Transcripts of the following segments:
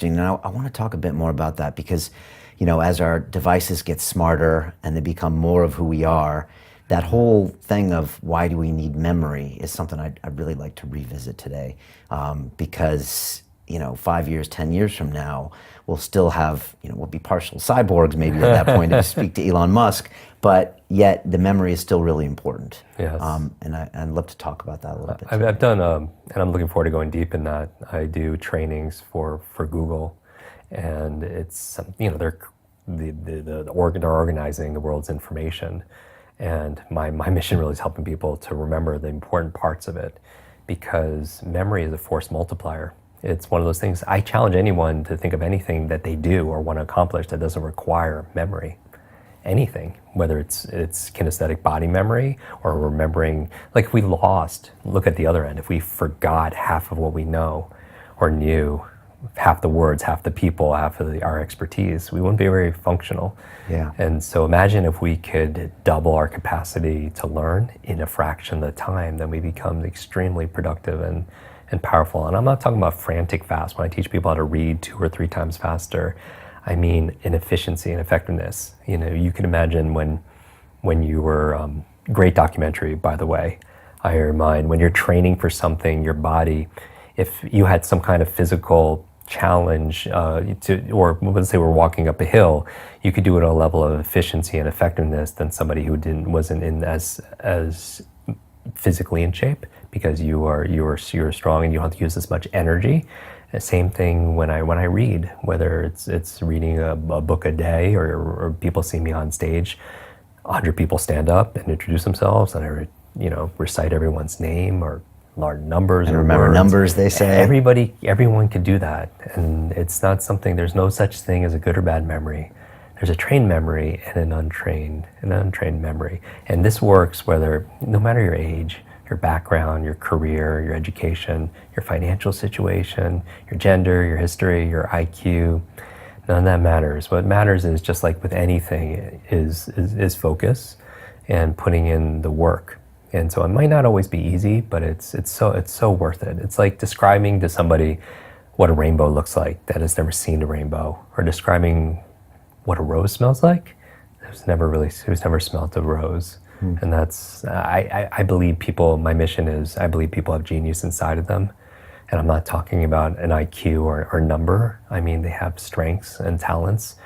I want to talk a bit more about that because, as our devices get smarter and they become more of who we are, that whole thing of why do we need memory is something I'd really like to revisit today. Because, 5 years, 10 years from now, we'll still have, we'll be partial cyborgs maybe at that point if you speak to Elon Musk, but yet the memory is still really important. Yes. And I'd love to talk about that a little bit. I've done, and I'm looking forward to going deep in that. I do trainings for Google, and it's, they're organizing the world's information. And my mission really is helping people to remember the important parts of it, because memory is a force multiplier. It's one of those things, I challenge anyone to think of anything that they do or want to accomplish that doesn't require memory. Anything, whether it's kinesthetic body memory or remembering, like if we lost, look at the other end, if we forgot half of what we know or knew, half the words, half the people, half of our expertise, we wouldn't be very functional. Yeah. And so imagine if we could double our capacity to learn in a fraction of the time, then we become extremely productive and powerful. And I'm not talking about frantic fast. When I teach people how to read 2 or 3 times faster, I mean in efficiency and effectiveness. You can imagine when you were, great documentary, by the way, I remind, when you're training for something, your body, if you had some kind of physical challenge, or let's say we're walking up a hill, you could do it at a level of efficiency and effectiveness than somebody who wasn't in as physically in shape, because you're strong and you don't have to use as much energy. The same thing when I read, whether it's reading a book a day or people see me on stage, 100 people stand up and introduce themselves, and I recite everyone's name or large numbers and or remember words. Numbers, they say. Everyone could do that, and it's not something. There's no such thing as a good or bad memory. There's a trained memory and an untrained memory, and this works no matter your age, your background, your career, your education, your financial situation, your gender, your history, your IQ. None of that matters. What matters is, just like with anything, is focus and putting in the work. And so it might not always be easy, but it's so worth it. It's like describing to somebody what a rainbow looks like that has never seen a rainbow, or describing what a rose smells like. Who's never smelled a rose. And that's, I believe people, my mission is, I believe people have genius inside of them. And I'm not talking about an IQ or number. I mean, they have strengths and talents.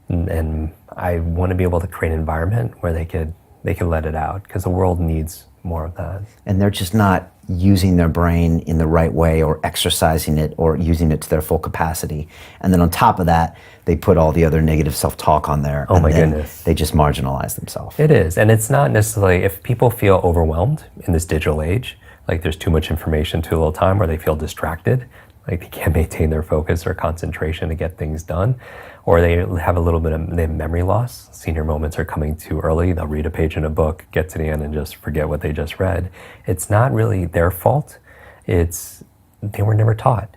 And I want to be able to create an environment where they could let it out, because the world needs more of that. And they're just not using their brain in the right way, or exercising it, or using it to their full capacity. And then on top of that, they put all the other negative self-talk on there. Oh my goodness. They just marginalize themselves. It is. And it's not necessarily, if people feel overwhelmed in this digital age, like there's too much information, too little time, or they feel distracted, like they can't maintain their focus or concentration to get things done, or they have a little bit of memory loss. Senior moments are coming too early. They'll read a page in a book, get to the end, and just forget what they just read. It's not really their fault. They were never taught.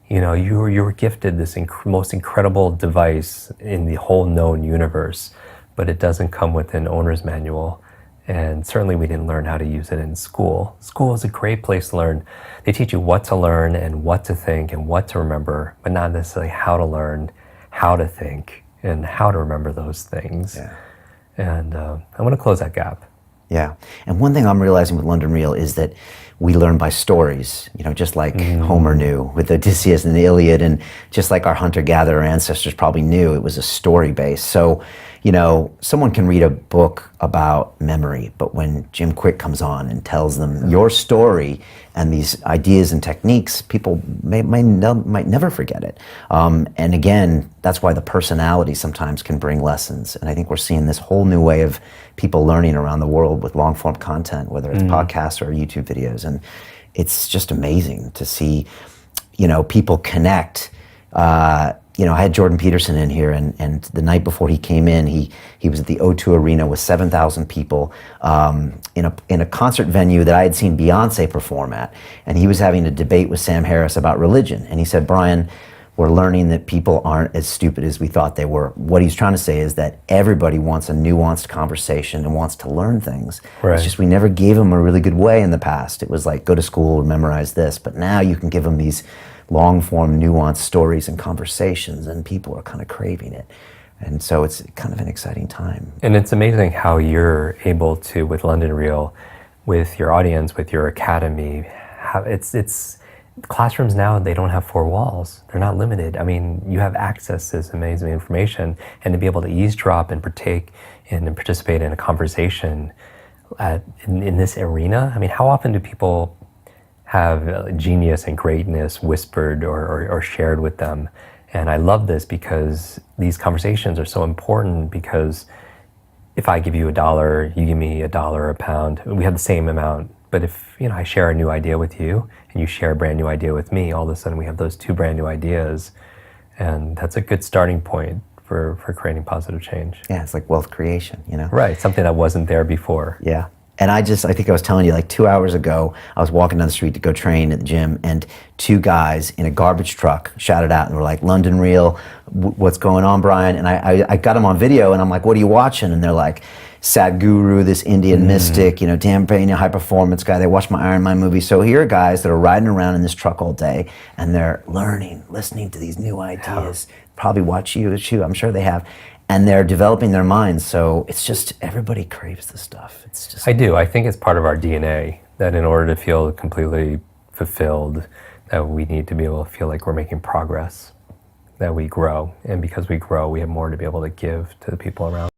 You were gifted this most incredible device in the whole known universe, but it doesn't come with an owner's manual. And certainly we didn't learn how to use it in school. School is a great place to learn. They teach you what to learn and what to think and what to remember, but not necessarily how to learn, how to think, and how to remember those things. Yeah. And I want to close that gap. Yeah. And one thing I'm realizing with London Real is that we learn by stories, just like Homer knew with Odysseus and the Iliad, and just like our hunter-gatherer ancestors probably knew, it was a story base. So, someone can read a book about memory, but when Jim KWIK comes on and tells them your story and these ideas and techniques, people might never forget it. And again, that's why the personality sometimes can bring lessons. And I think we're seeing this whole new way of people learning around the world with long-form content, whether it's podcasts or YouTube videos. And it's just amazing to see, people connect. I had Jordan Peterson in here, and the night before he came in, he was at the O2 Arena with 7,000 people in a concert venue that I had seen Beyonce perform at. And he was having a debate with Sam Harris about religion. And he said, Brian, we're learning that people aren't as stupid as we thought they were. What he's trying to say is that everybody wants a nuanced conversation and wants to learn things. Right. It's just we never gave them a really good way in the past. It was like, go to school and memorize this. But now you can give them these long form, nuanced stories and conversations, and people are kind of craving it. And so it's kind of an exciting time. And it's amazing how you're able to, with London Real, with your audience, with your academy, it's classrooms now, they don't have four walls. They're not limited. I mean, you have access to this amazing information, and to be able to eavesdrop and partake in and participate in a conversation in this arena. I mean, how often do people have genius and greatness whispered or shared with them? And I love this because these conversations are so important, because if I give you $1, you give me $1 a pound, we have the same amount. But if I share a new idea with you and you share a brand new idea with me, all of a sudden we have those two brand new ideas. And that's a good starting point for creating positive change. Yeah, it's like wealth creation, Right, something that wasn't there before. Yeah. And I think I was telling you, like 2 hours ago, I was walking down the street to go train at the gym, and two guys in a garbage truck shouted out and were like, "London Real, what's going on, Brian?" And I got them on video, and I'm like, "What are you watching?" And they're like, Sadhguru, this Indian mystic, Dan Payne, a high performance guy. They watched my Iron Man movie. So here are guys that are riding around in this truck all day, and they're learning, listening to these new ideas. Yeah. Probably watch you too, I'm sure they have. And they're developing their minds. So it's just, everybody craves this stuff. It's just. I do. I think it's part of our DNA that in order to feel completely fulfilled, that we need to be able to feel like we're making progress, that we grow. And because we grow, we have more to be able to give to the people around.